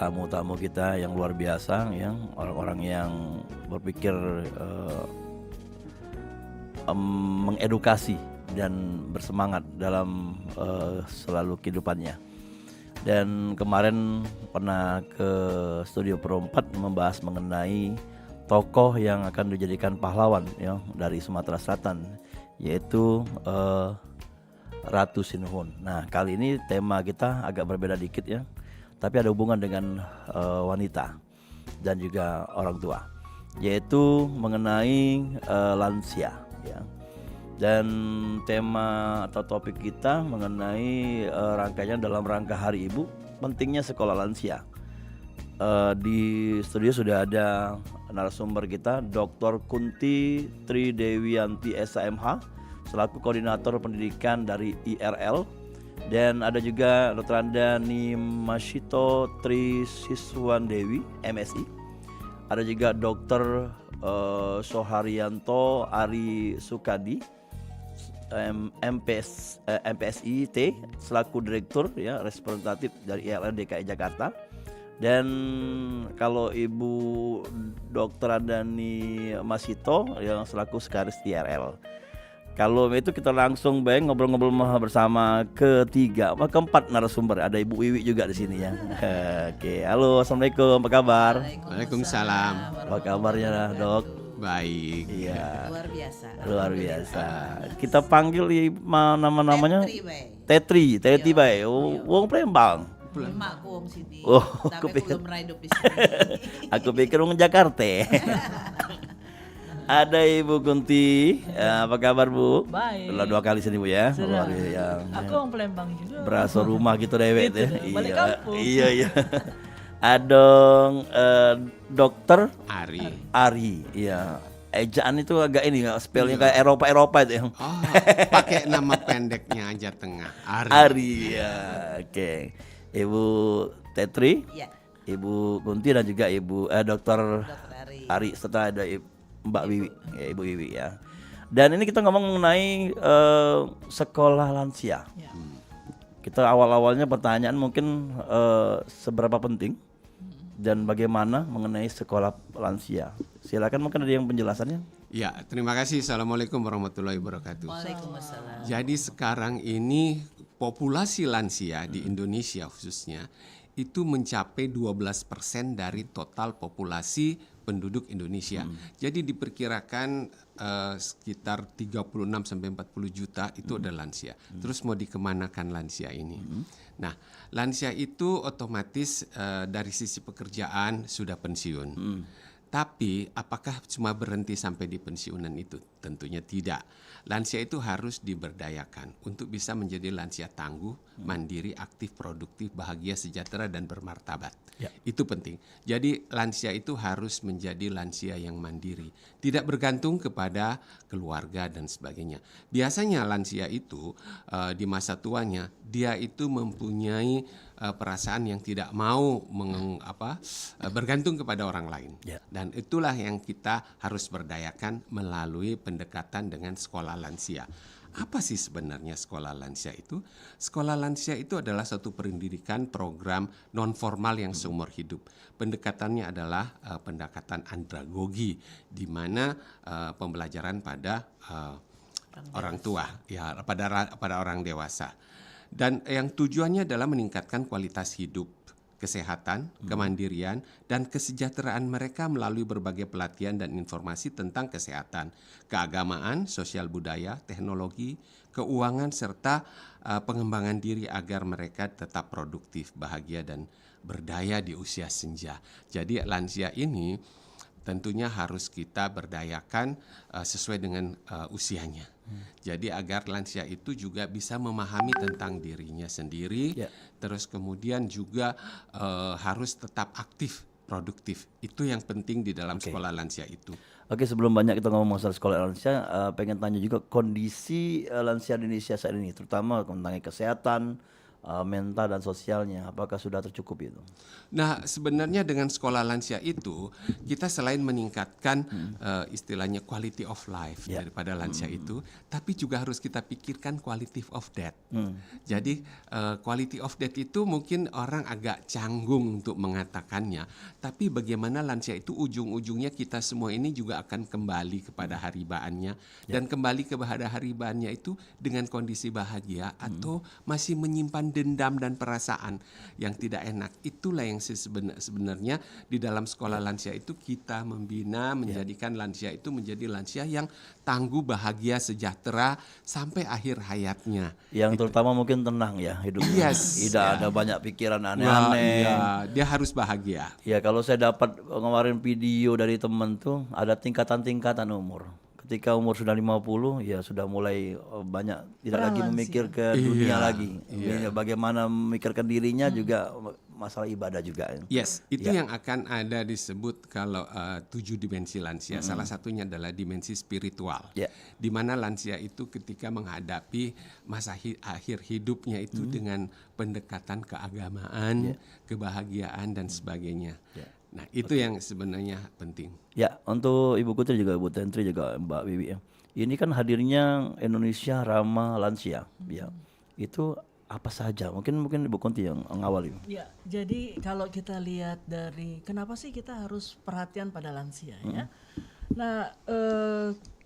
tamu-tamu kita yang luar biasa, yang orang-orang yang berpikir mengedukasi dan bersemangat dalam selalu kehidupannya. Dan kemarin pernah ke Studio Pro 4 membahas mengenai tokoh yang akan dijadikan pahlawan ya dari Sumatera Selatan, yaitu Ratu Sinuhun. Nah, kali ini tema kita agak berbeda dikit ya, tapi ada hubungan dengan wanita dan juga orang tua, yaitu mengenai lansia ya. Dan tema atau topik kita mengenai rangkaian dalam rangka Hari Ibu, pentingnya sekolah lansia. Di studio sudah ada narasumber kita, Dr. Kunti Tridewianti SMH selaku koordinator pendidikan dari IRL, dan ada juga Dr. Andani Masito Trisiswandewi MSI. Ada juga Dr. Soharyanto Ari Sukadi MPSIT selaku direktur ya representatif dari IRL DKI Jakarta. Dan kalau Ibu Dr. Andani Masito yang selaku sekretaris IRL. Kalau itu kita langsung ngobrol-ngobrol bersama keempat narasumber. Ada Ibu Wiwi juga di sini ya. Oke, halo, assalamualaikum, apa kabar? Waalaikumsalam. Apa kabarnya, Dok? Baik. Iya. Luar biasa. Kita panggil nama-namanya Tetri bae. Wong Palembang. Emakku wong sini. Oh, tapi aku belum pernah hidup di sini. Aku pikir wong Jakarta. Ada Ibu Kunti, apa kabar Bu? Baik. Telah 2 kali sini Bu ya. Sudah. Yang Aku orang Palembang juga. berasa rumah gitu dewek Gitu, ya. balik kampung. Iya. Adong Dokter Ari. iya. Ejaan itu agak ini nggak spellnya kayak Eropa itu yang Oh, pakai nama pendeknya aja tengah. Ari ya. Oke. Ibu Tetri, Ya, Ibu Kunti dan juga Ibu Dokter Dokter Ari. Ari serta ada Mbak Wiwi, ya Ibu Wiwi ya. Dan ini kita ngomong mengenai sekolah lansia. Ya. Kita awal-awalnya pertanyaan mungkin seberapa penting dan bagaimana mengenai sekolah lansia. Silakan, mungkin ada yang penjelasannya. Ya, terima kasih. Assalamualaikum warahmatullahi wabarakatuh. Waalaikumsalam. Jadi sekarang ini populasi lansia di Indonesia khususnya itu mencapai 12% dari total populasi penduduk Indonesia. Jadi diperkirakan sekitar 36 sampai 40 juta itu adalah lansia. Terus mau dikemanakan lansia ini? Nah, lansia itu otomatis dari sisi pekerjaan sudah pensiun. Tapi apakah cuma berhenti sampai di pensiunan itu? Tentunya tidak. Lansia itu harus diberdayakan untuk bisa menjadi lansia tangguh, mandiri, aktif, produktif, bahagia, sejahtera, dan bermartabat. Ya. Itu penting. Jadi lansia itu harus menjadi lansia yang mandiri, tidak bergantung kepada keluarga dan sebagainya. Biasanya lansia itu di masa tuanya dia itu mempunyai perasaan yang tidak mau bergantung kepada orang lain. Ya. Dan itulah yang kita harus berdayakan melalui pendekatan dengan sekolah lansia. Apa sih sebenarnya sekolah lansia itu? Sekolah lansia itu adalah satu pendidikan program non formal yang seumur hidup. Pendekatannya adalah pendekatan andragogi, di mana pembelajaran pada orang tua, ya pada orang dewasa. Dan yang tujuannya adalah meningkatkan kualitas hidup, kesehatan, kemandirian, dan kesejahteraan mereka melalui berbagai pelatihan dan informasi tentang kesehatan, keagamaan, sosial budaya, teknologi, keuangan, serta pengembangan diri agar mereka tetap produktif, bahagia, dan berdaya di usia senja. Jadi lansia ini tentunya harus kita berdayakan sesuai dengan usianya. Jadi agar lansia itu juga bisa memahami tentang dirinya sendiri, terus kemudian juga harus tetap aktif, produktif. Itu yang penting di dalam sekolah lansia itu. Oke, sebelum banyak kita ngomong masalah sekolah lansia, pengen tanya juga kondisi lansia di Indonesia saat ini, terutama tentang kesehatan, mental dan sosialnya, apakah sudah tercukup itu? Nah, sebenarnya dengan sekolah lansia itu kita selain meningkatkan istilahnya quality of life daripada lansia itu, tapi juga harus kita pikirkan quality of death. Jadi quality of death itu mungkin orang agak canggung untuk mengatakannya, tapi bagaimana lansia itu ujung-ujungnya kita semua ini juga akan kembali kepada haribaannya dan kembali kepada haribaannya itu dengan kondisi bahagia atau masih menyimpan dendam dan perasaan yang tidak enak. Itulah yang sebenarnya di dalam sekolah lansia itu kita membina, menjadikan lansia itu menjadi lansia yang tangguh, bahagia, sejahtera sampai akhir hayatnya. Yang terutama mungkin tenang ya hidupnya. Yes, Tidak ada banyak pikiran Wah, aneh-aneh. iya, dia harus bahagia. Ya kalau saya dapat kemarin video dari teman tuh ada tingkatan-tingkatan umur. Ketika umur sudah 50 ya sudah mulai banyak tidak lagi memikir ke dunia lagi. Bagaimana memikirkan dirinya juga masalah ibadah juga. Yes, itu yang akan ada disebut kalau 7 dimensi lansia. Salah satunya adalah dimensi spiritual. Di mana lansia itu ketika menghadapi masa akhir hidupnya itu dengan pendekatan keagamaan, kebahagiaan dan sebagainya. Nah, itu yang sebenarnya penting. Ya, untuk Ibu Putri juga, Ibu Tentri juga, Mbak Wiwi ya. Ini kan hadirnya Indonesia Ramah Lansia, ya. Itu apa saja? Mungkin Ibu Kunti yang ngawal ini. Ya, jadi kalau kita lihat dari kenapa sih kita harus perhatian pada lansia ya. Nah,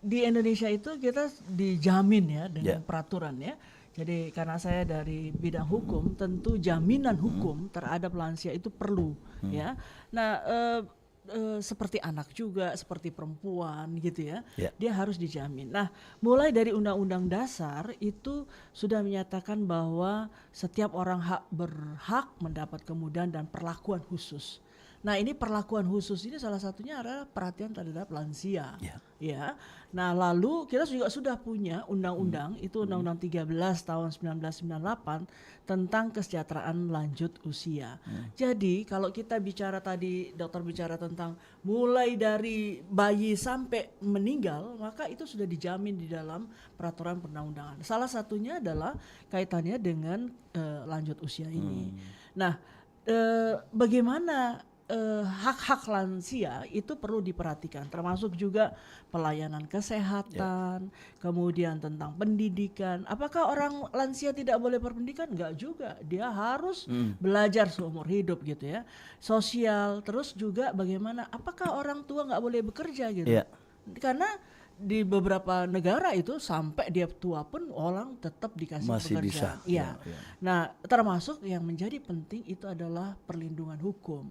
di Indonesia itu kita dijamin ya dengan peraturan ya. Jadi karena saya dari bidang hukum, tentu jaminan hukum terhadap lansia itu perlu ya. Nah, seperti anak juga, seperti perempuan gitu ya, dia harus dijamin. Nah, mulai dari Undang-Undang Dasar itu sudah menyatakan bahwa setiap orang berhak mendapat kemudahan dan perlakuan khusus. Nah, ini perlakuan khusus ini salah satunya adalah perhatian terhadap lansia. Ya. Nah, lalu kita juga sudah punya undang-undang itu Undang-Undang 13 tahun 1998 tentang kesejahteraan lanjut usia. Jadi, kalau kita bicara tadi dokter bicara tentang mulai dari bayi sampai meninggal, maka itu sudah dijamin di dalam peraturan perundang-undangan. Salah satunya adalah kaitannya dengan lanjut usia ini. Nah, bagaimana hak-hak lansia itu perlu diperhatikan, termasuk juga pelayanan kesehatan, kemudian tentang pendidikan. Apakah orang lansia tidak boleh berpendidikan? Enggak juga, dia harus belajar seumur hidup gitu ya. Sosial, terus juga bagaimana, apakah orang tua nggak boleh bekerja gitu? Karena di beberapa negara itu sampai dia tua pun orang tetap dikasih masih pekerjaan. bisa. Nah, termasuk yang menjadi penting itu adalah perlindungan hukum.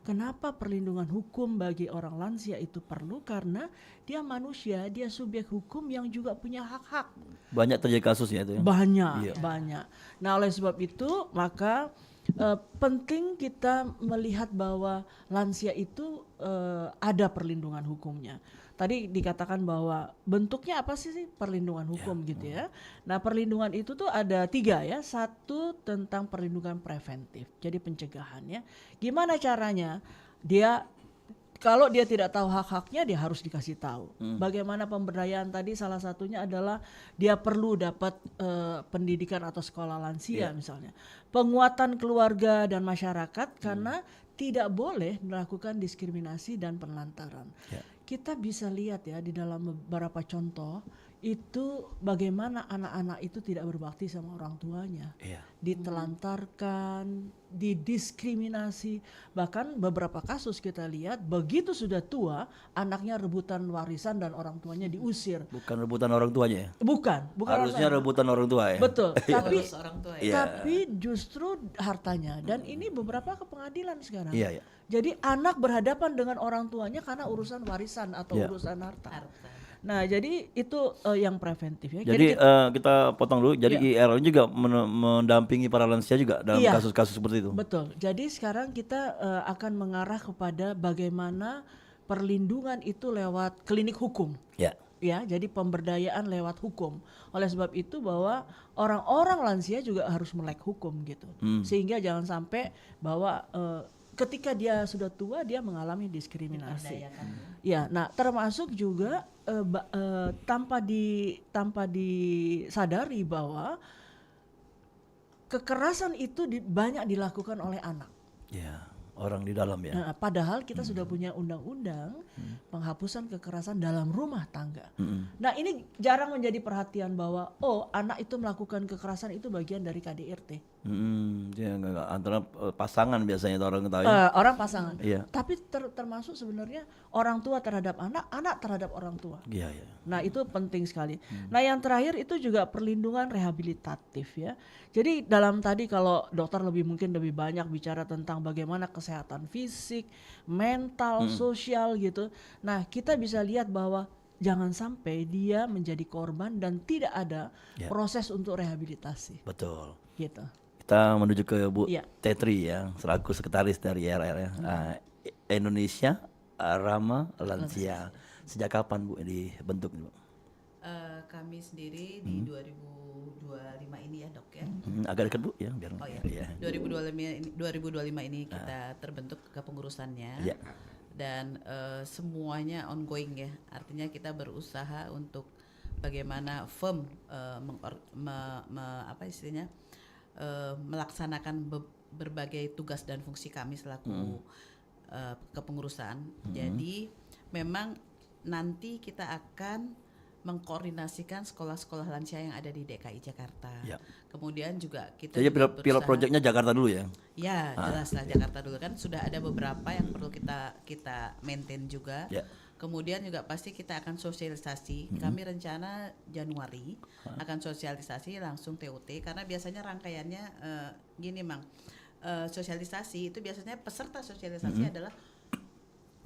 Kenapa perlindungan hukum bagi orang lansia itu perlu? Karena dia manusia, dia subjek hukum yang juga punya hak-hak. Banyak terjadi kasus ya itu ya. Banyak. Nah, oleh sebab itu maka penting kita melihat bahwa lansia itu ada perlindungan hukumnya. Tadi dikatakan bahwa bentuknya apa sih perlindungan hukum gitu ya. Nah, perlindungan itu tuh ada 3 ya. Satu tentang perlindungan preventif, jadi pencegahan ya. Gimana caranya? Kalau dia tidak tahu hak-haknya, dia harus dikasih tahu. Bagaimana pemberdayaan tadi salah satunya adalah dia perlu dapat pendidikan atau sekolah lansia misalnya. Penguatan keluarga dan masyarakat karena tidak boleh melakukan diskriminasi dan penelantaran. Kita bisa lihat ya di dalam beberapa contoh itu bagaimana anak-anak itu tidak berbakti sama orang tuanya, ditelantarkan, didiskriminasi, bahkan beberapa kasus kita lihat begitu sudah tua anaknya rebutan warisan dan orang tuanya diusir. Bukan rebutan orang tuanya ya? Bukan Harusnya rebutan orang tua ya. Betul, tapi orang tua tapi justru hartanya dan ini beberapa ke pengadilan sekarang. Iya. Jadi anak berhadapan dengan orang tuanya karena urusan warisan atau urusan harta. Nah, jadi itu yang preventif ya. Jadi kita potong dulu. Jadi IR juga mendampingi para lansia juga dalam kasus-kasus seperti itu. Betul. Jadi sekarang kita akan mengarah kepada bagaimana perlindungan itu lewat klinik hukum. Ya, jadi pemberdayaan lewat hukum. Oleh sebab itu bahwa orang-orang lansia juga harus melek hukum gitu. Sehingga jangan sampai bahwa ketika dia sudah tua dia mengalami diskriminasi. Ya, nah termasuk juga tanpa disadari bahwa kekerasan itu banyak dilakukan oleh anak. Ya, orang di dalam ya. Nah, padahal kita sudah punya undang-undang penghapusan kekerasan dalam rumah tangga. Nah, ini jarang menjadi perhatian bahwa anak itu melakukan kekerasan itu bagian dari KDRT. Dia enggak, antara pasangan biasanya orang ketahui. Orang pasangan. Iya. Tapi termasuk sebenarnya orang tua terhadap anak, anak terhadap orang tua. Iya, iya. Nah, itu penting sekali. Nah, yang terakhir itu juga perlindungan rehabilitatif ya. Jadi dalam tadi kalau dokter mungkin lebih banyak bicara tentang bagaimana kesehatan fisik, mental, sosial gitu. Nah, kita bisa lihat bahwa jangan sampai dia menjadi korban dan tidak ada proses untuk rehabilitasi Betul. gitu. Kita menuju ke Bu Iya. Tetri ya, selaku sekretaris dari IRR ya. Indonesia Ramah Lansia. Sejak kapan Bu dibentuk Bu? Kami sendiri di 2025 ini ya dok ya. Agak dekat Bu ya biar. Oh ya. Iya. 2025 ini kita terbentuk kepengurusannya. Iya. Dan semuanya ongoing ya. Artinya kita berusaha untuk bagaimana firm melaksanakan berbagai tugas dan fungsi kami selaku kepengurusan. Jadi memang nanti kita akan mengkoordinasikan sekolah-sekolah lansia yang ada di DKI Jakarta. Ya. Kemudian juga kita Jadi juga pilot projectnya Jakarta dulu ya? Ya, jelas lah Jakarta dulu kan sudah ada beberapa yang perlu kita maintain juga. Ya. Kemudian juga pasti kita akan sosialisasi. Kami rencana Januari akan sosialisasi langsung TOT karena biasanya rangkaiannya gini Mang. Sosialisasi itu biasanya peserta sosialisasi adalah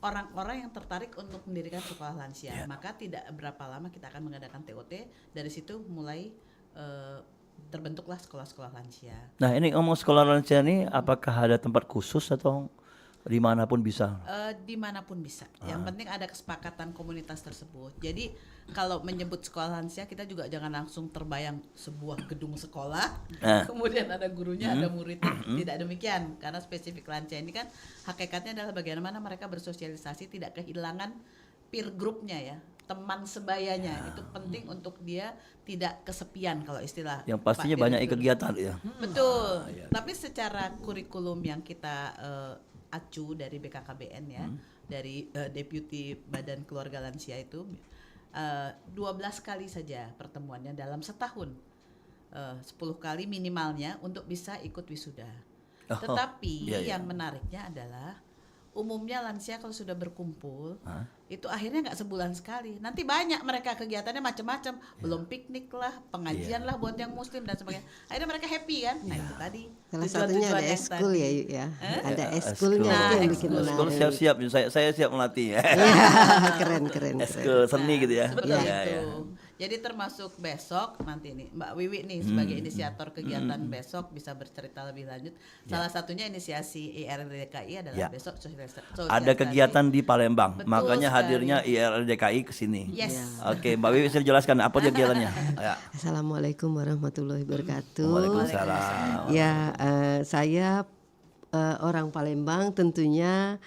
orang-orang yang tertarik untuk mendirikan sekolah lansia. Maka tidak berapa lama kita akan mengadakan TOT. Dari situ mulai terbentuklah sekolah-sekolah lansia. Nah ini ngomong sekolah lansia ini apakah ada tempat khusus atau dimanapun bisa? Dimanapun bisa. Yang penting ada kesepakatan komunitas tersebut. Jadi kalau menyebut sekolah lansia kita juga jangan langsung terbayang sebuah gedung sekolah, kemudian ada gurunya, ada muridnya. Tidak demikian, karena spesifik lansia ini kan hakikatnya adalah bagaimana mereka bersosialisasi tidak kehilangan peer groupnya ya, teman sebayanya. Itu penting untuk dia tidak kesepian kalau istilah. Yang pastinya Pak banyak Direktur. kegiatan ya. Betul. Tapi secara kurikulum yang kita acu dari BKKBN ya, dari Deputi Badan Keluarga Lansia itu 12 kali saja pertemuannya dalam setahun, 10 kali minimalnya untuk bisa ikut wisuda. Tetapi yang menariknya adalah umumnya lansia kalau sudah berkumpul itu akhirnya nggak sebulan sekali. Nanti banyak mereka kegiatannya macam-macam, belum piknik lah, pengajian lah buat yang muslim dan sebagainya. Akhirnya mereka happy kan? Nah itu tadi. Salah satunya ada yang eskul tadi. ya, Yu, ya. Ada eskulnya Nah, itu yang bikin eskul. menarik. Eskul siap-siap, saya siap melatih ya. Iya, keren. Eskul seni gitu ya. Betul Ya, itu. ya. Jadi termasuk besok nanti nih Mbak Wiwi nih sebagai inisiator kegiatan besok bisa bercerita lebih lanjut. Salah satunya inisiasi IRDKI adalah Ya. besok sosialisasi. Ada kegiatan di Palembang, Betul makanya sekali. hadirnya IRDKI ke sini. Yes. Oke, Mbak Wiwi bisa jelaskan apa dia kegiatannya? Ya. Assalamualaikum warahmatullahi wabarakatuh. Waalaikumsalam. Ya, saya orang Palembang tentunya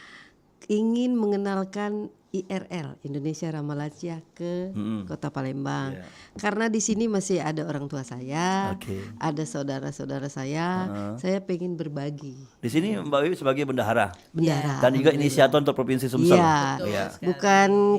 ingin mengenalkan IRL Indonesia Ramah Lansia ke Kota Palembang. Karena di sini masih ada orang tua saya, Oke. ada saudara-saudara saya. Saya pengen berbagi. Di sini Mbak Wiwi sebagai bendahara Bendahara. dan juga inisiator untuk Provinsi Sumsel. Iya, Iya.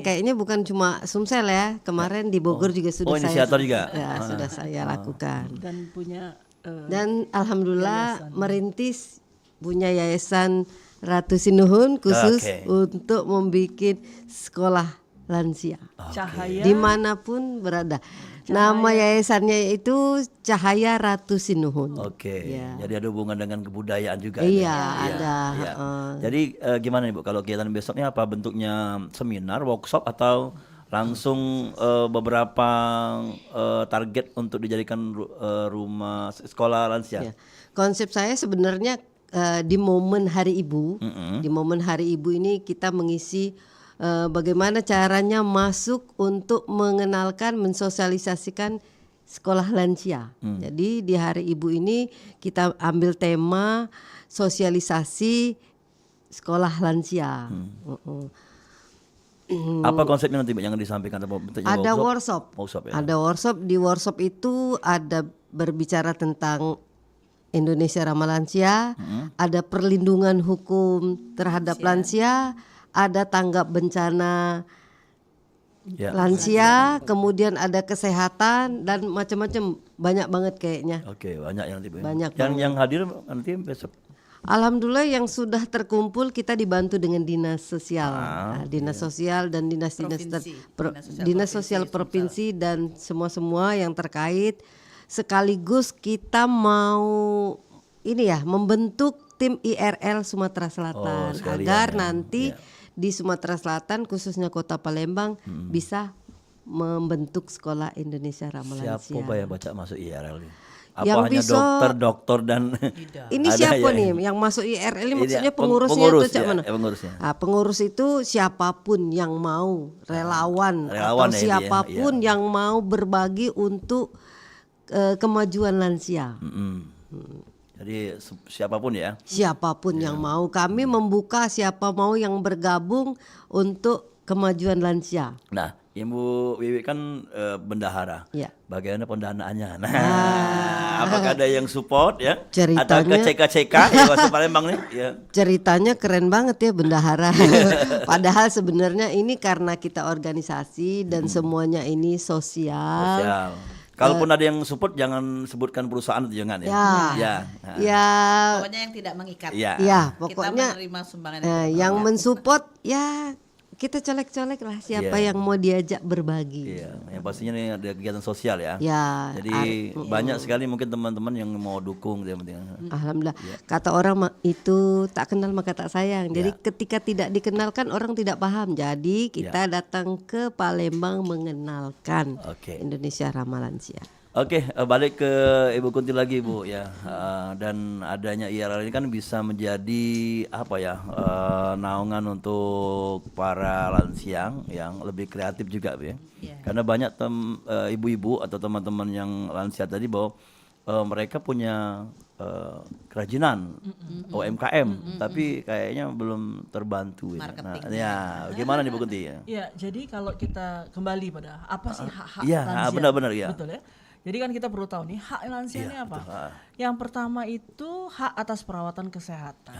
kayaknya bukan cuma Sumsel ya. Kemarin di Bogor juga sudah inisiator juga. Ya, sudah saya lakukan. Dan punya Dan alhamdulillah merintis punya yayasan Ratu Sinuhun khusus Oke. untuk membuat sekolah lansia cahaya dimanapun berada. Nama yayasannya itu Cahaya Ratu Sinuhun. Oke, Ya. jadi ada hubungan dengan kebudayaan juga. Iya, ini. ada, Iya. heeh. Jadi gimana nih Bu, kalau kegiatan besoknya apa bentuknya seminar, workshop atau langsung beberapa target untuk dijadikan rumah sekolah lansia? Ya. Konsep saya sebenarnya di momen Hari Ibu, di momen Hari Ibu ini kita mengisi bagaimana caranya masuk untuk mengenalkan, mensosialisasikan sekolah lansia. Jadi di Hari Ibu ini kita ambil tema sosialisasi sekolah lansia. Apa konsepnya nanti Bu, yang disampaikan atau bentuknya Ada workshop. Workshop ya. Ada workshop. Di workshop itu ada berbicara tentang Indonesia Ramah Lansia, ada perlindungan hukum terhadap lansia, ada tanggap bencana Ya. lansia, kemudian ada kesehatan dan macam-macam, banyak banget kayaknya. Oke, banyak yang nanti. Banyak yang hadir nanti besok. Alhamdulillah yang sudah terkumpul kita dibantu dengan dinas sosial, dinas sosial dan dinas-dinas Provinsi, dinas sosial provinsi dan semua yang terkait. Sekaligus kita mau ini ya membentuk tim IRL Sumatera Selatan sekalian agar ya. nanti di Sumatera Selatan khususnya Kota Palembang bisa membentuk sekolah Indonesia Ramah Lansia. Siapa yang baca masuk IRL ini? Apa Yang hanya bisa- dokter dan Ini ada siapa ya, nih yang masuk IRL ini Ini maksudnya peng- pengurusnya pengurus, atau cak ya, mana? pengurusnya. Pengurus itu siapapun yang mau relawan relawan atau ya, dia, siapapun yang mau berbagi untuk kemajuan lansia. Jadi siapapun ya. Siapapun yang mau, kami membuka siapa mau yang bergabung untuk kemajuan lansia. Nah, Ibu Wiwi kan bendahara. Ya. Bagaimana pendanaannya? Nah, apakah ada yang support ya? Ceritanya- Atau ke CK ya Mas Palembang nih? Ya. Ceritanya keren banget ya bendahara. Padahal sebenarnya ini karena kita organisasi dan semuanya ini sosial. Sosial. Kalaupun ada yang support jangan sebutkan perusahaan itu jangan ya. Ya. Ya. Ya, Pokoknya yang tidak mengikat. Ya. ya Kita pokoknya menerima sumbangan yang mensupport ya kita colek-colek lah siapa Iya. yang mau diajak berbagi. Iya, yang pastinya nih ada kegiatan sosial ya. Ya, Jadi banyak sekali mungkin teman-teman yang mau dukung dia penting. Alhamdulillah. Kata orang itu tak kenal maka tak sayang. Jadi ketika tidak dikenalkan orang tidak paham. Jadi kita datang ke Palembang mengenalkan Oke. Indonesia Ramah Lansia. Oke, balik ke Ibu Kunti lagi Bu ya. Dan adanya IRL ini kan bisa menjadi apa ya? Naungan untuk para lansia yang lebih kreatif juga Bu ya. Karena banyak ibu-ibu atau teman-teman yang lansia tadi bahwa mereka punya kerajinan UMKM tapi kayaknya belum terbantu ya. Nah, ya, gimana nih Bu Kunti ya? Ya, jadi kalau kita kembali pada apa sih hak-hak Iya, lansia? benar-benar, ya. Betul ya. Jadi kan kita perlu tahu nih hak lansia ini apa? Yang pertama itu hak atas perawatan kesehatan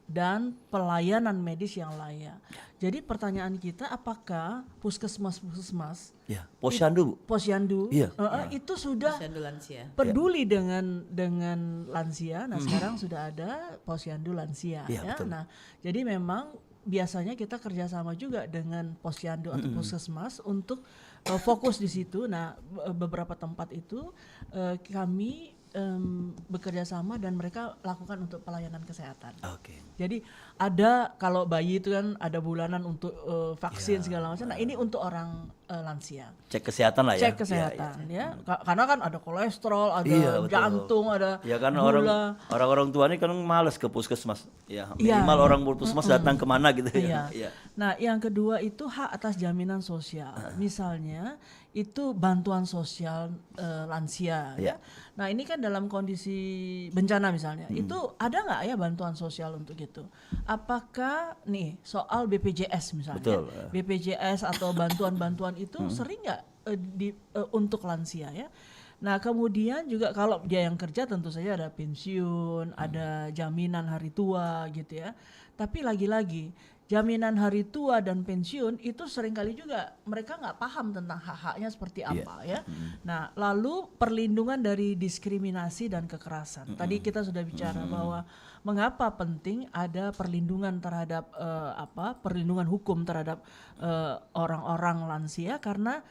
dan pelayanan medis yang layak. Jadi pertanyaan kita apakah puskesmas Ya, posyandu Bu. posyandu Iya. itu sudah Posyandu lansia. peduli dengan lansia. Nah, sekarang sudah ada posyandu lansia Iya, ya. betul. Nah, jadi memang biasanya kita kerjasama juga dengan posyandu atau puskesmas untuk fokus di situ. Nah, beberapa tempat itu kami bekerja sama dan mereka lakukan untuk pelayanan kesehatan. Oke. Jadi ada kalau bayi itu kan ada bulanan untuk vaksin segala macam. Nah, ini untuk orang lansia. Cek kesehatan lah ya. Cek kesehatan ya. Karena kan ada kolesterol, ada Iya, betul. jantung, ada Ya kan gula. orang tua ini kan males ke puskesmas. Ya, Iya, minimal iya. orang puskesmas datang kemana gitu Iya. ya. Iya. Nah, yang kedua itu hak atas jaminan sosial. Misalnya itu bantuan sosial lansia. Iya. Ya. Nah, ini kan dalam kondisi bencana misalnya, itu ada nggak ya bantuan sosial untuk itu? Apakah nih soal BPJS misalnya, Betul. BPJS atau bantuan-bantuan itu sering nggak untuk lansia ya? Nah, kemudian juga kalau dia yang kerja tentu saja ada pensiun, ada jaminan hari tua gitu ya. Tapi lagi-lagi jaminan hari tua dan pensiun itu seringkali juga mereka nggak paham tentang hak-haknya seperti apa ya. Nah, lalu perlindungan dari diskriminasi dan kekerasan. Tadi kita sudah bicara bahwa mengapa penting ada perlindungan terhadap perlindungan hukum terhadap orang-orang lansia karena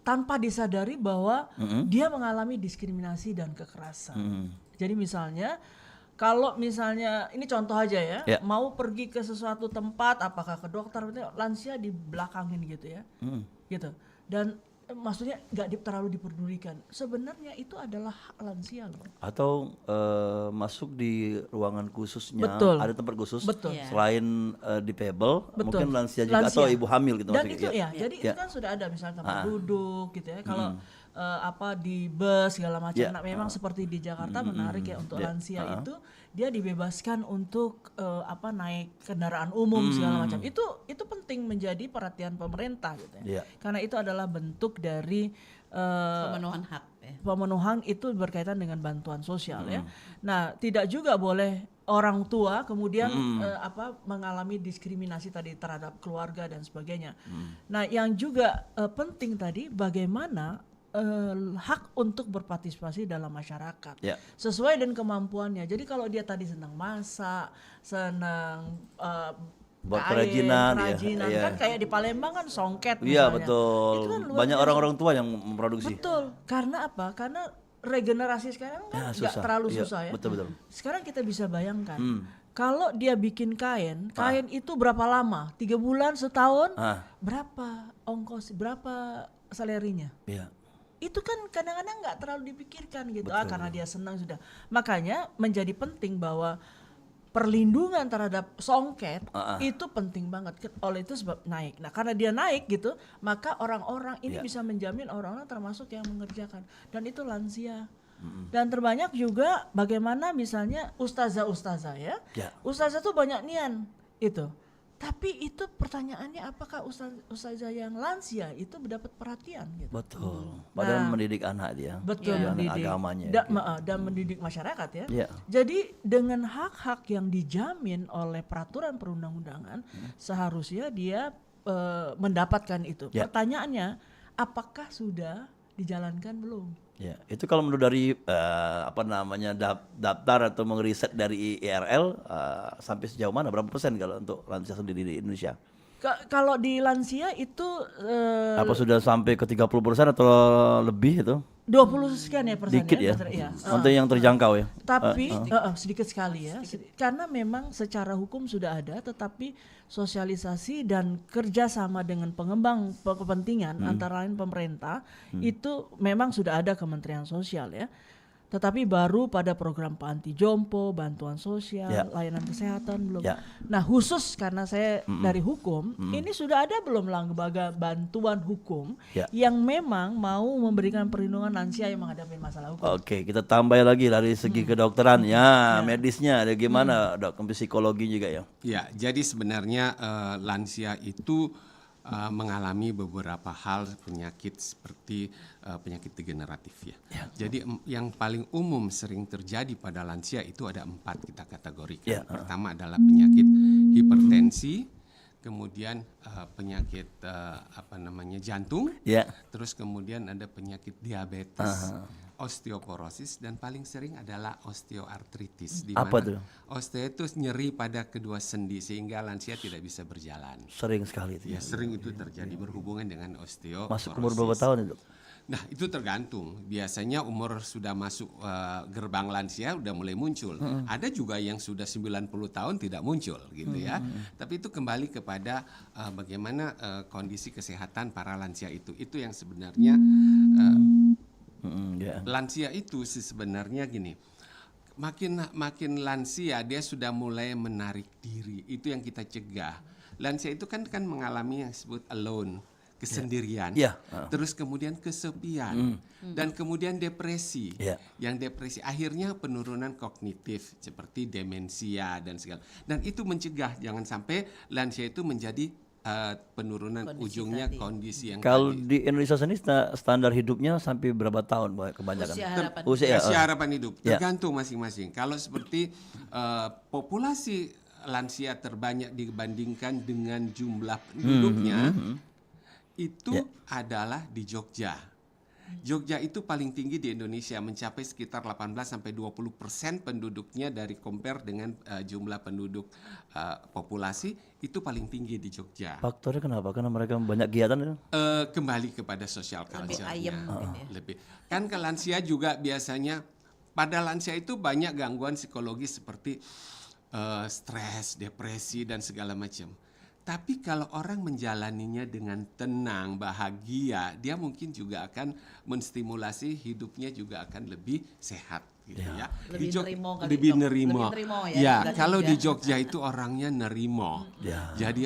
tanpa disadari bahwa dia mengalami diskriminasi dan kekerasan. Jadi misalnya kalau misalnya ini contoh aja ya, mau pergi ke sesuatu tempat, apakah ke dokter, lansia dibelakangin gitu ya, gitu. Dan maksudnya nggak terlalu diperdulikan. Sebenarnya itu adalah hak lansia loh. Atau masuk di ruangan khususnya, Betul. ada tempat khusus. Betul. Selain difabel, Betul. mungkin lansia juga atau ibu hamil gitu Dan maksudnya. itu jadi itu kan sudah ada misalnya tempat duduk gitu ya. Kalau di bus segala macam. Nah, memang seperti di Jakarta menarik ya untuk lansia itu dia dibebaskan untuk naik kendaraan umum segala macam. Itu penting menjadi perhatian pemerintah gitu ya. Karena itu adalah bentuk dari Pemenuhan hak. pemenuhan itu berkaitan dengan bantuan sosial ya. Nah, tidak juga boleh orang tua kemudian mengalami diskriminasi tadi terhadap keluarga dan sebagainya. Nah, yang juga penting tadi bagaimana hak untuk berpartisipasi dalam masyarakat sesuai dengan kemampuannya. Jadi kalau dia tadi senang masak, senang buat kain, kerajinan kan kayak di Palembang kan songket Iya misalnya. betul. Itu kan luar Banyak biasa. orang-orang tua yang memproduksi. Betul. Karena apa? Karena regenerasi sekarang kan nggak terlalu susah ya. Betul. Sekarang kita bisa bayangkan kalau dia bikin kain itu berapa lama? 3 bulan, setahun? Berapa ongkos? Berapa salarinya? Iya. Itu kan kadang-kadang nggak terlalu dipikirkan gitu. Karena dia senang sudah. Makanya menjadi penting bahwa perlindungan terhadap songket itu penting banget. Oleh itu sebab naik. Nah, karena dia naik gitu, maka orang-orang ini bisa menjamin orang-orang termasuk yang mengerjakan. Dan itu lansia. Dan terbanyak juga bagaimana misalnya ustazah-ustazah ya. Ustazah tuh banyak nian itu. Tapi itu pertanyaannya apakah ustazah yang lansia itu mendapat perhatian gitu. Betul. Padahal mendidik anak dia. Betul, anak mendidik agamanya. dan mendidik masyarakat ya. Iya. Jadi dengan hak-hak yang dijamin oleh peraturan perundang-undangan seharusnya dia mendapatkan itu. Pertanyaannya apakah sudah dijalankan belum? Ya, itu kalau menurut dari daftar atau mengriset dari IRL sampai sejauh mana, berapa persen kalau untuk lansia sendiri di Indonesia? Kalau di lansia itu Apa sudah sampai ke 30% atau lebih itu? 20 sekian ya persen Dikit ya. Iya. Untuk yang terjangkau ya. Tapi sedikit sekali ya. Karena memang secara hukum sudah ada, tetapi sosialisasi dan kerjasama dengan pengembang kepentingan antara lain pemerintah itu memang sudah ada Kementerian Sosial ya. Tetapi baru pada program panti jompo, bantuan sosial, layanan kesehatan belum. Nah khusus karena saya dari hukum, ini sudah ada belum lembaga bantuan hukum yang memang mau memberikan perlindungan lansia yang menghadapi masalah hukum. Oke, kita tambah lagi dari segi kedokteran ya, medisnya ada gimana, dok, psikologi juga ya. Ya, jadi sebenarnya lansia itu mengalami beberapa hal penyakit seperti penyakit degeneratif ya. Jadi yang paling umum sering terjadi pada lansia itu ada 4 kita kategorikan. Pertama adalah penyakit hipertensi, kemudian penyakit jantung, terus kemudian ada penyakit diabetes, osteoporosis, dan paling sering adalah osteoartritis. Di Apa mana tuh? osteo itu nyeri pada kedua sendi sehingga lansia tidak bisa berjalan. Sering sekali itu Ya, sering itu terjadi berhubungan dengan osteoporosis. Masuk umur berapa tahun itu? Nah, itu tergantung. Biasanya umur sudah masuk gerbang lansia udah mulai muncul. Ada juga yang sudah 90 tahun tidak muncul gitu ya. Tapi itu kembali kepada bagaimana kondisi kesehatan para lansia itu. Itu yang sebenarnya lansia itu sebenarnya gini. Makin lansia dia sudah mulai menarik diri. Itu yang kita cegah. Lansia itu kan mengalami yang disebut alone, kesendirian. Terus kemudian kesepian dan kemudian depresi. Yang depresi akhirnya penurunan kognitif seperti demensia dan segala. Dan itu mencegah jangan sampai lansia itu menjadi penurunan kondisi ujungnya tadi. Kondisi yang kalau tadi. Di Indonesia sendiri standar hidupnya sampai berapa tahun kebanyakan? Usia harapan hidup tergantung masing-masing. Kalau seperti populasi lansia terbanyak dibandingkan dengan jumlah penduduknya itu adalah di Jogja. Jogja itu paling tinggi di Indonesia, mencapai sekitar 18-20% penduduknya dari compare dengan jumlah penduduk populasi itu paling tinggi di Jogja. Faktornya kenapa? Karena mereka banyak kegiatan itu? Kembali kepada social culture-nya. Lebih ayem mungkin ya. Lebih. Kan ke lansia juga biasanya pada lansia itu banyak gangguan psikologis seperti stres, depresi dan segala macam. Tapi kalau orang menjalaninya dengan tenang, bahagia, dia mungkin juga akan menstimulasi hidupnya juga akan lebih sehat gitu ya. Lebih nerimo ya. Ya, kalau di Jogja itu orangnya nerimo. Jadi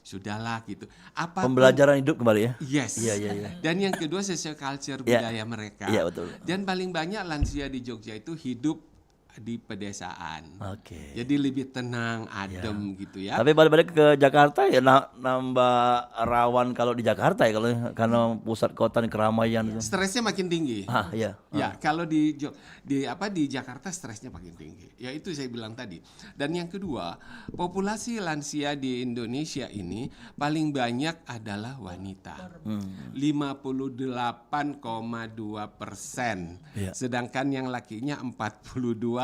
sudahlah gitu. Pembelajaran hidup kembali ya. Yes. Iya. Dan yang kedua social culture budaya mereka. Iya, betul. Dan paling banyak lansia di Jogja itu hidup di pedesaan. Oke. Jadi lebih tenang, adem gitu ya. Tapi balik-balik ke Jakarta ya nambah rawan kalau di Jakarta ya kalau karena pusat kota nih, keramaian itu. Stresnya makin tinggi. Ya. Ya, kalau di Jakarta stresnya makin tinggi. Ya itu saya bilang tadi. Dan yang kedua, populasi lansia di Indonesia ini paling banyak adalah wanita. 58,2%. Iya. Sedangkan yang lakinya 42%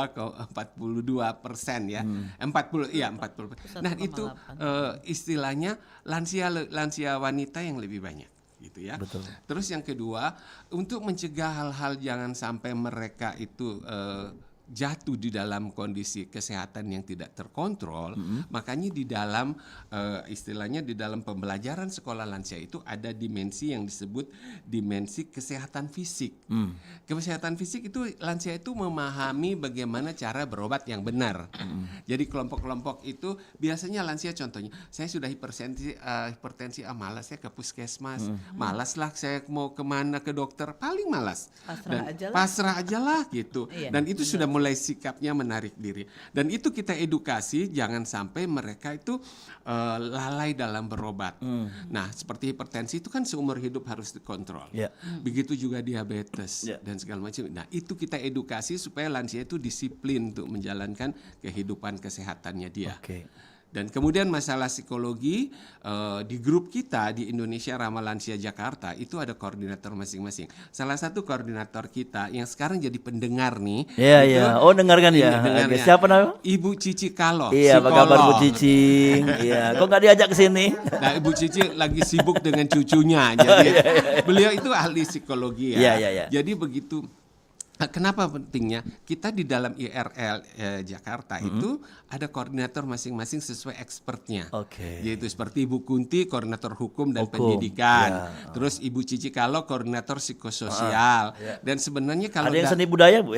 ya. 40. Nah, itu istilahnya lansia wanita yang lebih banyak gitu ya. Betul. Terus yang kedua, untuk mencegah hal-hal jangan sampai mereka itu jatuh di dalam kondisi kesehatan yang tidak terkontrol, makanya di dalam istilahnya di dalam pembelajaran sekolah lansia itu ada dimensi yang disebut dimensi kesehatan fisik. Kesehatan fisik itu lansia itu memahami bagaimana cara berobat yang benar. Jadi kelompok-kelompok itu biasanya lansia, contohnya saya sudah hipertensi, malas saya ke puskesmas, malas lah saya mau kemana ke dokter, paling malas. Pasrah aja lah gitu. Iya, Dan itu sudah mulai sikapnya menarik diri. Dan itu kita edukasi jangan sampai mereka itu lalai dalam berobat. Nah, seperti hipertensi itu kan seumur hidup harus dikontrol. Ya. Begitu juga diabetes Ya. dan segala macam. Nah, itu kita edukasi supaya lansia itu disiplin untuk menjalankan kehidupan kesehatannya dia. Oke. Dan kemudian masalah psikologi, di grup kita di Indonesia Ramah Lansia Jakarta itu ada koordinator masing-masing. Salah satu koordinator kita yang sekarang jadi pendengar nih. Iya, itu- iya. Oh, dengarkan ya. Iya, dengarnya. Oke, siapa namanya? Ibu Cici Kalo. Iya, apa kabar Bu psikolog. Cicing? Iya, kok nggak diajak ke sini? Nah, Ibu Cici lagi sibuk dengan cucunya. Jadi beliau itu ahli psikologi ya. Iya, iya. Jadi begitu. Kenapa pentingnya? Kita di dalam IRL Jakarta itu ada koordinator masing-masing sesuai expertnya. Oke. Yaitu seperti Ibu Kunti koordinator hukum dan Hukum, pendidikan. ya. Terus Ibu Cici Kalo koordinator psikososial. Dan sebenarnya kalau Ada yang seni budaya, Bu?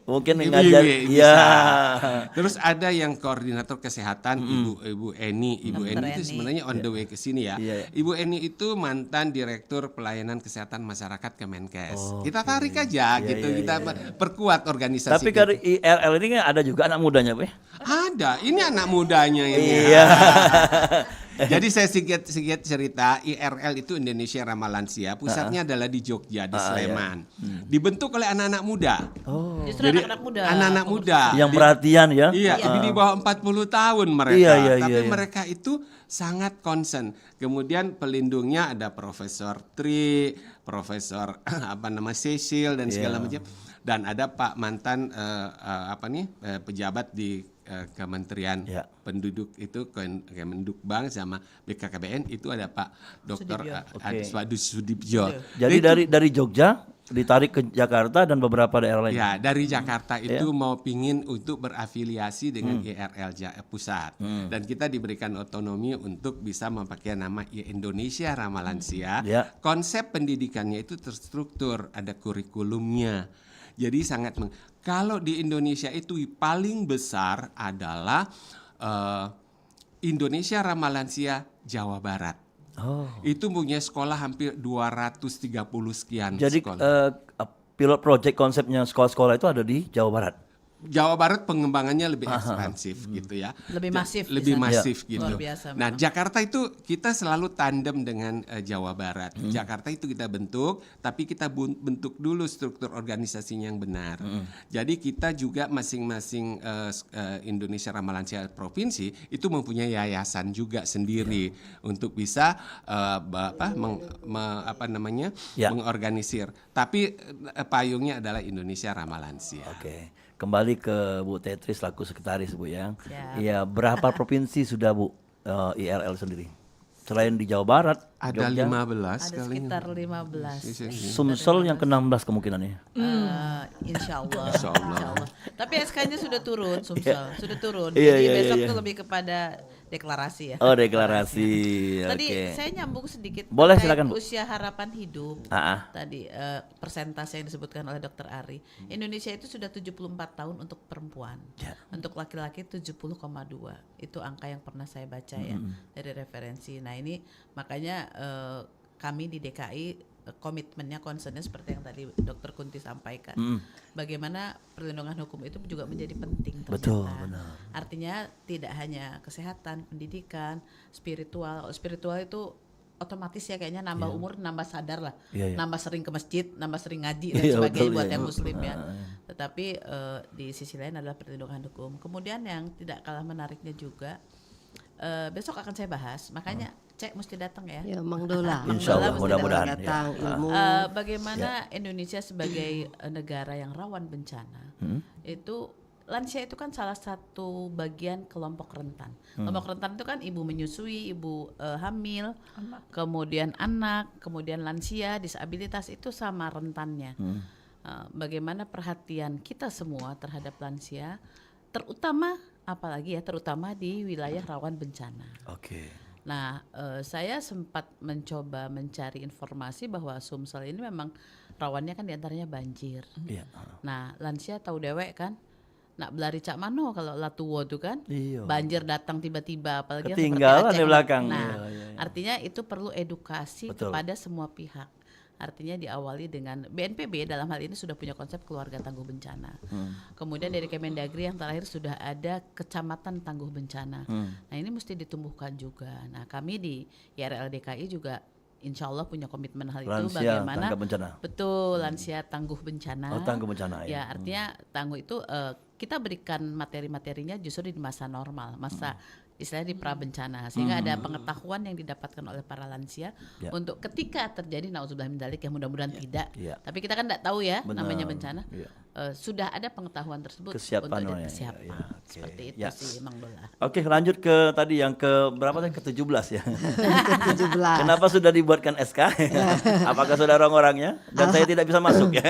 Mungkin yang ngajar. Ibu Iya. bisa. Terus ada yang koordinator kesehatan Ibu Eni. Ibu Dr. Eni itu Eni. sebenarnya on the way ke sini ya. Iya. Ibu Eni itu mantan Direktur Pelayanan Kesehatan Masyarakat Kemenkes. Kita tarik aja gitu, iya, kita perkuat organisasi. Tapi kita. kalau IRL ini kan ada juga anak mudanya, Bu? Ada, ini anak mudanya ini. Iya. Jadi saya sedikit cerita, IRL itu Indonesia Ramah Lansia, pusatnya adalah di Jogja, di Sleman. Dibentuk oleh anak-anak muda. Oh. Justru Jadi anak-anak muda. anak muda. Yang perhatian ya? Iya, di bawah 40 tahun mereka. Iya, Tapi iya. mereka itu sangat concern. Kemudian pelindungnya ada Profesor Tri, Profesor Cecil dan segala macam. Dan ada Pak mantan pejabat di Kementerian Ya. Penduduk itu Kemendukbang sama BKKBN itu ada Pak Dr. Sudibyo. Jadi dari Jogja ditarik ke Jakarta dan beberapa daerah lain. Ya, dari Jakarta itu mau pingin untuk berafiliasi dengan IRL pusat. Dan kita diberikan otonomi untuk bisa memakai nama Indonesia Ramah Lansia. Ya. Konsep pendidikannya itu terstruktur, ada kurikulumnya. Jadi kalau di Indonesia itu paling besar adalah Indonesia Ramah Lansia Jawa Barat. Oh. Itu punya sekolah hampir 230 sekian Jadi sekolah. pilot project konsepnya sekolah-sekolah itu ada di Jawa Barat. Jawa Barat pengembangannya lebih ekspansif gitu ya. Lebih masif di Lebih sana. masif gitu. Luar biasa Nah, memang. Jakarta itu kita selalu tandem dengan Jawa Barat. Jakarta itu kita bentuk, tapi kita bentuk dulu struktur organisasinya yang benar. Jadi kita juga masing-masing Indonesia Ramah Lansia provinsi itu mempunyai yayasan juga sendiri untuk bisa mengorganisir. Tapi payungnya adalah Indonesia Ramah Lansia. Oke. Kembali ke Bu Tetris selaku sekretaris, Bu ya. Siap. Iya, berapa provinsi sudah Bu IRL sendiri? Selain di Jawa Barat, Ada Jogja, 15 Ada kali. sekitar 15. Sumsel yang ke-16 kemungkinannya. Insya Allah. Insya Allah. Tapi SK-nya sudah turun, Sumsel. Sudah turun. Iya, Jadi iya, besok iya. tuh lebih kepada deklarasi ya. Oh, deklarasi. Tadi Oke. saya nyambung sedikit Boleh, terkait silakan, Bu. usia harapan hidup. Tadi Persentase yang disebutkan oleh Dr. Ari. Indonesia itu sudah 74 tahun untuk perempuan. Ya. Untuk laki-laki 70,2. Itu angka yang pernah saya baca ya dari referensi. Nah, ini makanya kami di DKI komitmennya, concernnya seperti yang tadi Dr. Kunti sampaikan. Bagaimana perlindungan hukum itu juga menjadi penting ternyata. Betul, benar. Artinya tidak hanya kesehatan, pendidikan, spiritual. Kalau spiritual itu otomatis ya kayaknya nambah umur, nambah sadar lah, Iya, iya. nambah sering ke masjid, nambah sering ngaji dan Iya, sebagainya betul, buat iya. yang muslim ya. Tetapi di sisi lain adalah perlindungan hukum. Kemudian yang tidak kalah menariknya juga, besok akan saya bahas, makanya Cek mesti datang ya. Ya, Mang Dola. Insya Allah, mesti mudah-mudahan. datang Ya. ilmu. Bagaimana Indonesia sebagai negara yang rawan bencana, itu lansia itu kan salah satu bagian kelompok rentan. Kelompok rentan itu kan ibu menyusui, ibu hamil, kemudian anak, kemudian lansia, disabilitas, itu sama rentannya. Bagaimana perhatian kita semua terhadap lansia, terutama apalagi ya, terutama di wilayah rawan bencana. Oke. Nah, saya sempat mencoba mencari informasi bahwa Sumsel ini memang rawannya kan diantaranya banjir. Iya. Nah, lansia tahu dewek kan, nak belari cak mano kalau latuwo tuh kan, Iya. banjir datang tiba-tiba, apalagi yang Ketinggalan seperti di Aceh. belakang. Nah, Iya, iya, iya. artinya itu perlu edukasi Betul. kepada semua pihak. Artinya diawali dengan BNPB dalam hal ini sudah punya konsep keluarga tangguh bencana. Kemudian dari Kemendagri yang terakhir sudah ada kecamatan tangguh bencana. Nah, ini mesti ditumbuhkan juga. Nah, kami di IRL DKI juga insya Allah punya komitmen hal itu, Lansia bagaimana tanggap bencana. betul lansia tangguh bencana. Oh, tangguh bencana, ya. Ya, artinya tangguh itu kita berikan materi-materinya justru di masa normal, masa istilahnya di pra bencana, sehingga ada pengetahuan yang didapatkan oleh para lansia Ya. untuk ketika terjadi nauzubillah min dzalik, yang mudah-mudahan tidak. Ya. Tapi kita kan tidak tahu ya Benar. namanya bencana. Ya. Sudah ada pengetahuan tersebut Kesiapan untuk namanya, kesiapan. ya, oke. Seperti itu Ya. sih, Mang Dola. Oke, lanjut ke tadi yang ke berapa tadi, ke-17 ya. Ke-17. Kenapa sudah dibuatkan SK? Apakah sudah orang-orangnya? Dan saya tidak bisa masuk ya.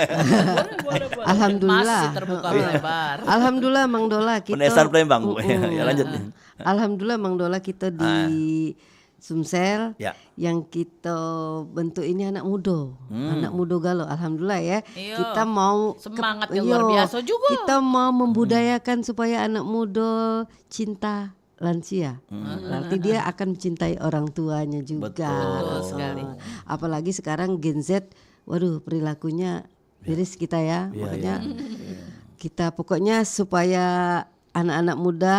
Alhamdulillah. Masih terbuka lebar. Alhamdulillah Mang Dola kita. Penesan Palembang, Bu. Ya, lanjut. Alhamdulillah Mang Dola kita di Sumsel Ya. yang kita bentuk ini anak muda, anak muda galau. Alhamdulillah ya. Iya. Kita mau Semangatnya luar biasa juga. Kita mau membudayakan supaya anak muda cinta lansia. Berarti dia akan mencintai orang tuanya juga. Betul sekali. Apalagi sekarang Gen Z, waduh perilakunya miris kita ya. Iya, Makanya kita pokoknya supaya anak-anak muda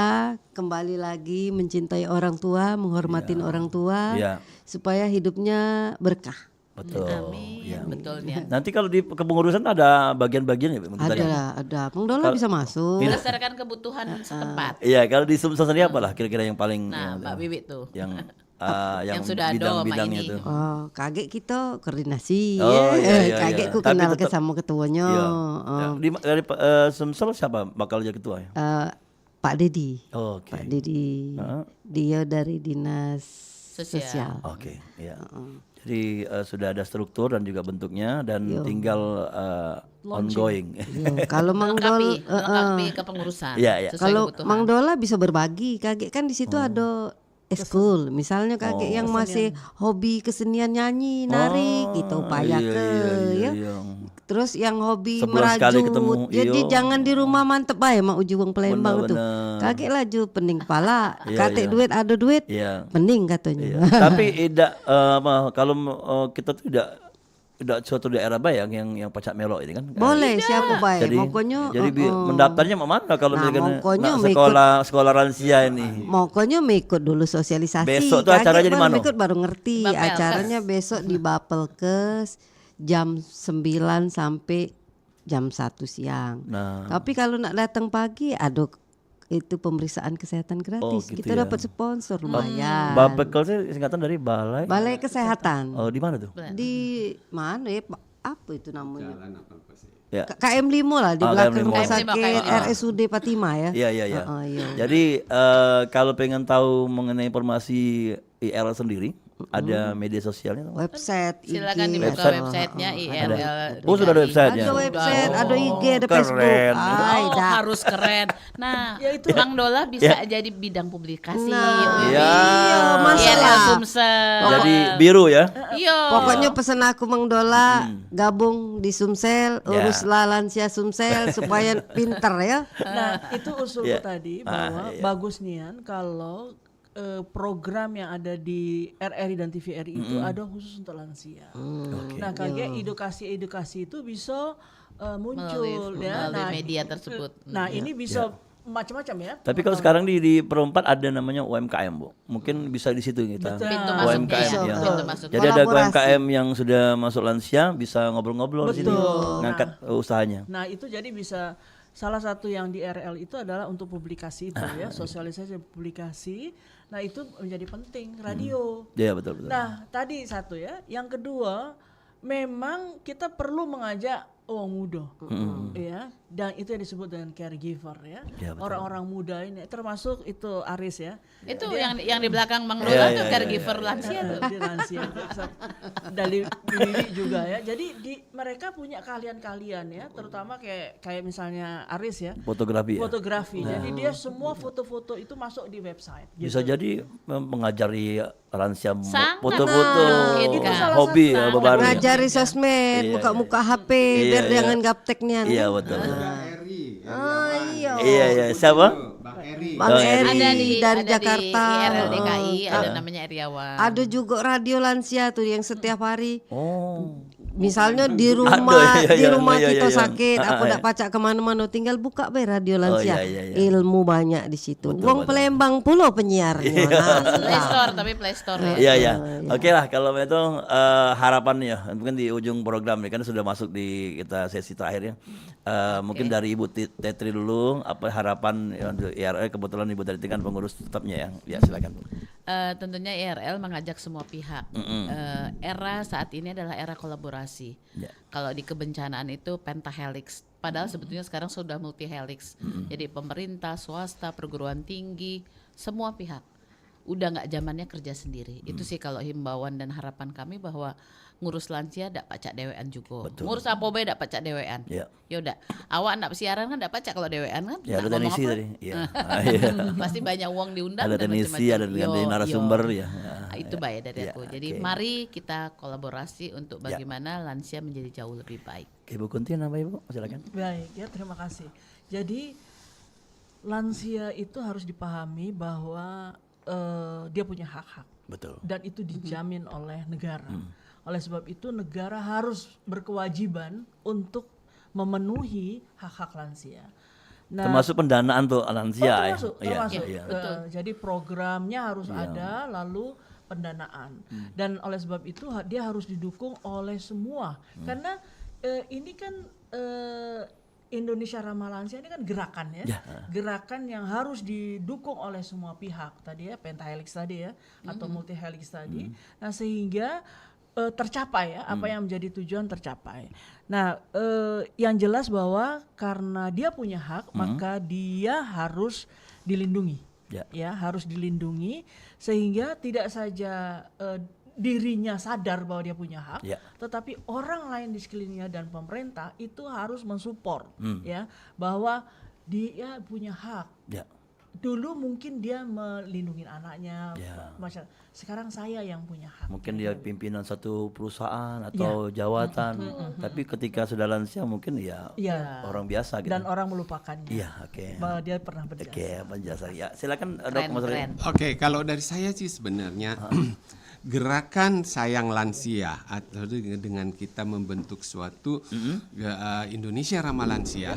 kembali lagi mencintai orang tua, menghormatin orang tua, Iya. supaya hidupnya berkah. Betul. Amin. Ya. Betul nih. Nanti kalau di kepengurusan ada bagian-bagian ya, Bu? Bentar ya? Ada. Mang Dola bisa masuk. Berdasarkan kebutuhan setempat. Iya, kalau di Sumsel sendiri apalah kira-kira yang paling Nah, Mbak Wiwi tuh. yang Yang sudah ada bidang-bidangnya ini. itu. Oh, kaget kita koordinasi. Oh, iya, Kaget iya. ku Tapi kenal ke tetap- sama ketuanya. Iya. Oh, Dari Sumsel siapa bakal jadi ketua ya? Pak Dedi. Oh, oke. Pak Dedi. Dia dari Dinas Sosial. Oke, iya. Jadi sudah ada struktur dan juga bentuknya dan tinggal ongoing. Iya, kalau Mang Dola Melengkapi kepengurusan. Iya, iya. sesuai kalau kebutuhan. Mang Dola bisa berbagi. Kaget kan di situ ada eskul, misalnya kakek yang masih hobi kesenian nyanyi, nari, kita upayakan ya. Iya. Terus yang hobi Sebulan sekali ketemu, merajut, jadi iyo. jangan di rumah mantep aja mak uji wong Palembang tuh. Benar-benar. Kakek laju pening pala, Iya, kakek iya. duit ada duit, Iya. pening katanya. Iya. Tapi tidak kalau kita tuh tidak suatu daerah bayang yang pacak melok ini kan. Boleh siapa baik, Jadi, pokoknya mendaftarnya mau mana kalau Nah, misalkan pokoknya nak mau sekolah lansia ini. Pokoknya mengikut dulu sosialisasi. Besok tuh Kakek acaranya di baru mana? Ikut baru ngerti. Bapelkes. Acaranya besok di Bapelkes jam 9 sampai jam 1 siang. Nah, Tapi kalau nak datang pagi ada itu pemeriksaan kesehatan gratis. gitu Kita ya. dapat sponsor lumayan. Bapelkes itu singkatan dari balai. Balai Kesehatan. Oh, di mana tuh? Di mana ya Pak? Apa itu namanya? Ya. KM 5 lah di Oh, belakang KM 5. rumah sakit KM 5. RSUD Fatima ya. Iya, iya, iya. Iya. Jadi kalau pengen tahu mengenai informasi IRL sendiri, ada media sosialnya. Website Silakan IG, dibuka atau- websitenya IRL. Oh, sudah ada websitenya. Ada website, ada IG, ada Keren. Facebook. Ay, Oh, dah. harus keren. Nah, Mang Dola bisa jadi bidang publikasi. Nah, Iya. IRL masalah. Sumsel. Jadi biru ya. Iya. Pokoknya pesan aku Mang Dola gabung di Sumsel, uruslah lansia Sumsel supaya pinter ya. Nah, itu usulku Iya. tadi bahwa iya. bagus nian kalau program yang ada di RRI dan TVRI itu ada khusus untuk lansia. Nah, kayak edukasi itu bisa muncul ya. melalui media tersebut. Nah, ini bisa macam-macam ya. Tapi kalau sekarang di Perempat ada namanya UMKM, Bu. Mungkin bisa di situ kita. Pintu masuknya UMKM ya, ya. pintu masuk. Jadi ada Kolaborasi. UMKM yang sudah masuk lansia bisa ngobrol-ngobrol di sini, Betul. ngangkat usahanya. Nah, itu jadi bisa salah satu yang di RL itu adalah untuk publikasi itu ya, sosialisasi publikasi. Nah, itu menjadi penting radio. Iya, betul. Nah, tadi satu ya. Yang kedua, memang kita perlu mengajak orang muda, ya, dan itu yang disebut dengan caregiver ya. Ya, betul. Orang-orang muda ini, termasuk itu Aris ya. Itu yang di belakang Mang Iya, Lola iya, tuh iya, caregiver lansia tuh. Di lansia dari Bibi juga ya. Jadi mereka punya keahlian-keahlian ya, terutama kayak misalnya Aris ya. Fotografi ya. Fotografi. Jadi dia semua foto-foto itu masuk di website. Bisa gitu. jadi mengajari lansia Sangat foto-foto, memungkinkan. hobi ya baru. Ngajari sosmed, Iya, buka-buka HP Iya, biar iya. jangan gapteknya. Iya, betul. Iya. Iya, siapa? Bang Eri. Bang Bang Eri Eri. dari ada Jakarta. di IRL DKI ada namanya Eriawan. Ada juga radio lansia tuh yang setiap hari. Oh. Misalnya di rumah Ada, di iya, rumah iya, kita iya. sakit, aku Ah, tidak pacak kemana-mana, tinggal buka be radio lansia. iya, iya. Ilmu banyak di situ. Betul, Wong betul. Palembang pulau penyiarnya. Nah, Play Store tapi Play Store ya. Iya, iya. Oke lah kalau itu harapannya mungkin di ujung program ini kan sudah masuk di kita sesi terakhir ya. Mungkin dari Ibu Tetri dulu apa harapan ya, untuk IRL, kebetulan Ibu Tetri kan pengurus tetapnya ya. Ya silakan. Bu. Tentunya IRL mengajak semua pihak. Era saat ini adalah era kolaborasi. Ya. Kalau di kebencanaan itu pentahelix, padahal sebetulnya sekarang sudah multihelix. Jadi pemerintah, swasta, perguruan tinggi, semua pihak udah nggak zamannya kerja sendiri. Itu sih kalau himbauan dan harapan kami bahwa ngurus lansia dak pacak dewean juga. Betul. Ngurus apa bae dak pacak dewean. Ya. Yaudah, awak nak siaran kan dak pacak kalau dewean kan. Ya ada Nak ngomong teknisi apa? tadi. Iya. Iya. Pasti banyak uang diundang. Ada dan teknisi, macam-macam. ada dengan Yo, narasumber yo. ya. Nah, itu baik dari Ya, aku. Jadi oke. mari kita kolaborasi untuk Ya. bagaimana lansia menjadi jauh lebih baik. Ibu Kunti nama Ibu silakan. Baik ya, terima kasih. Jadi lansia itu harus dipahami bahwa dia punya hak-hak Betul. dan itu dijamin oleh negara. Oleh sebab itu negara harus berkewajiban untuk memenuhi hak-hak lansia. Nah, Termasuk pendanaan tuh lansia termasuk. ya. Iya, iya. Jadi programnya harus ada, lalu pendanaan. Dan oleh sebab itu dia harus didukung oleh semua. Karena ini kan Indonesia Ramah Lansia ini kan gerakan ya. Gerakan yang harus didukung oleh semua pihak tadi ya, pentahelix tadi ya, atau multihelix tadi. Nah, sehingga tercapai ya, apa yang menjadi tujuan tercapai. Nah, yang jelas bahwa karena dia punya hak, maka dia harus dilindungi. Ya, harus dilindungi sehingga tidak saja dirinya sadar bahwa dia punya hak, tetapi orang lain di sekelilingnya dan pemerintah itu harus mensupport ya bahwa dia punya hak. Dulu mungkin dia melindungi anaknya, masyarakat. Sekarang saya yang punya hak. Mungkin dia pimpinan satu perusahaan atau jawatan, tapi ketika sudah lansia mungkin ya orang biasa gitu. Dan orang melupakannya. Iya, oke. Bahwa dia pernah berjasa. Oke, berjasa. Ya, silakan Dok Keren, Mas Ray. keren. Oke, kalau dari saya sih sebenarnya gerakan sayang lansia atau dengan kita membentuk suatu Indonesia Ramah Lansia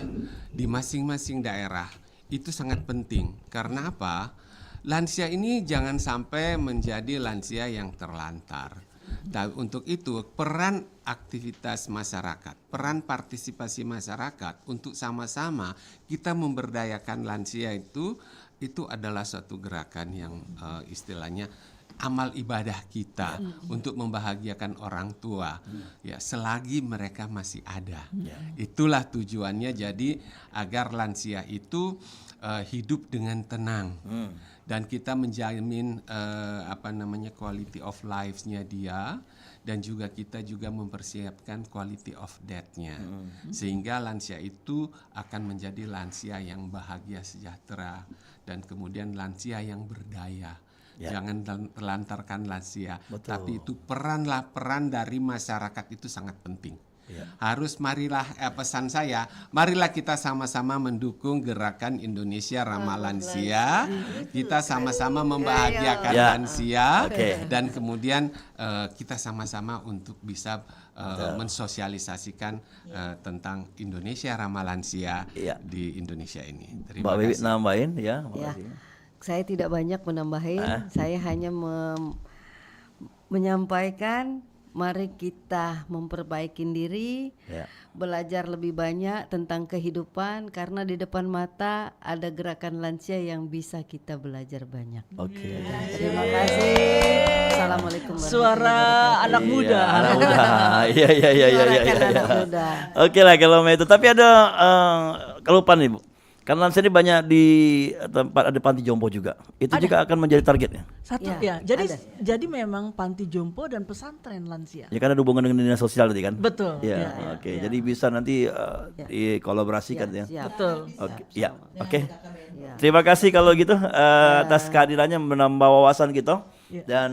di masing-masing daerah itu sangat penting. Karena apa? Lansia ini jangan sampai menjadi lansia yang terlantar. Dan untuk itu peran aktivitas masyarakat, peran partisipasi masyarakat untuk sama-sama kita memberdayakan lansia itu adalah suatu gerakan yang istilahnya amal ibadah kita untuk membahagiakan orang tua ya selagi mereka masih ada. Itulah tujuannya, jadi agar lansia itu hidup dengan tenang dan kita menjamin quality of life-nya dia, dan juga kita juga mempersiapkan quality of death-nya sehingga lansia itu akan menjadi lansia yang bahagia sejahtera dan kemudian lansia yang berdaya. Jangan terlantarkan lansia. Tapi itu peran dari masyarakat itu sangat penting. Harus marilah pesan saya, marilah kita sama-sama mendukung gerakan Indonesia Ramah Lansia. Kita sama-sama membahagiakan Ya. lansia Oke. dan kemudian kita sama-sama untuk bisa mensosialisasikan tentang Indonesia Ramah Lansia Ya. di Indonesia ini. Mbak Terima Wiwi kasih. nambahin ya. Ya, Makasih. saya tidak banyak menambahin. Saya hanya menyampaikan, mari kita memperbaiki diri, Ya. belajar lebih banyak tentang kehidupan, karena di depan mata ada gerakan lansia yang bisa kita belajar banyak. Oke. Terima kasih. Assalamualaikum warahmatullahi Suara wabarakatuh. anak muda. Iya, anak muda. Iya iya iya iya iya. Suarakan iya. anak muda. Oke lah kalau itu. Tapi ada kelupaan nih Bu. Karena lansia ini banyak di tempat ada panti jompo juga. Itu juga akan menjadi targetnya. Satu Ya, ya. Jadi ada. jadi memang panti jompo dan pesantren lansia. Ya kan ada hubungan dengan dinas sosial tadi kan. Betul. Ya, Ya, oke. Jadi bisa nanti dikolaborasikan ya. Siap. Betul. Oke, ya, oke. Ya. Terima kasih kalau gitu atas kehadirannya menambah wawasan kita dan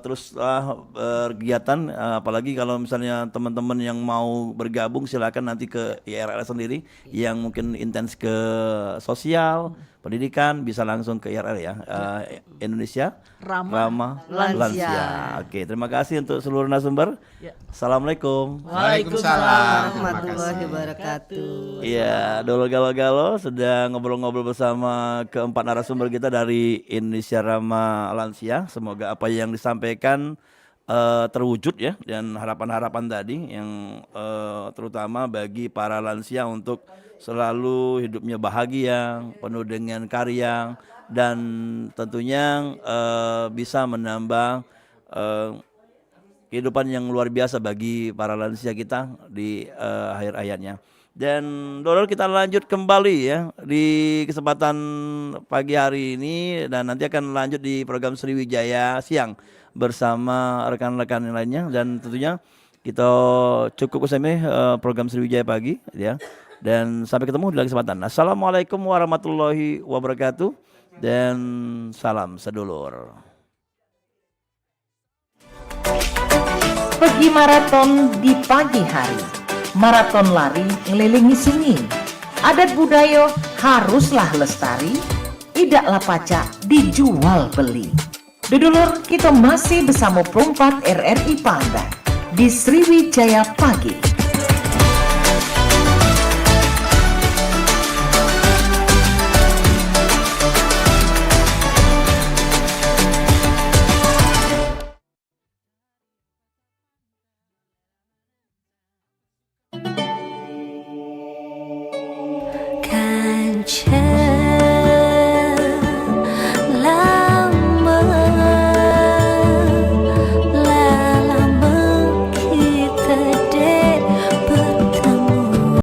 teruslah berkegiatan apalagi kalau misalnya teman-teman yang mau bergabung silakan nanti ke IRL sendiri yang mungkin intens ke sosial, pendidikan bisa langsung ke IRL ya. Indonesia Ramah Lansia. Oke, terima kasih untuk seluruh narasumber. Ya. Assalamualaikum. Waalaikumsalam. Terima Warahmatullahi kasih. wabarakatuh. Iya, Dolo Galo-Galo sudah ngobrol-ngobrol bersama keempat narasumber kita dari Indonesia Ramah Lansia. Semoga apa yang disampaikan terwujud ya dan harapan-harapan tadi yang terutama bagi para lansia untuk selalu hidupnya bahagia, penuh dengan karya dan tentunya bisa menambah kehidupan yang luar biasa bagi para lansia kita di akhir hayatnya. Dan Dorol kita lanjut kembali ya di kesempatan pagi hari ini dan nanti akan lanjut di program Sriwijaya siang bersama rekan-rekan yang lainnya dan tentunya kita cukup usai program Sriwijaya pagi ya. Dan sampai ketemu di lain kesempatan. Assalamualaikum warahmatullahi wabarakatuh dan salam sedulur. Pergi maraton di pagi hari. Maraton lari ngelilingi sungai. Adat budaya haruslah lestari. Tidaklah pacak dijual beli. Dudulur kita masih bersama Perompak RRI Pandan di Sriwijaya Pagi.看见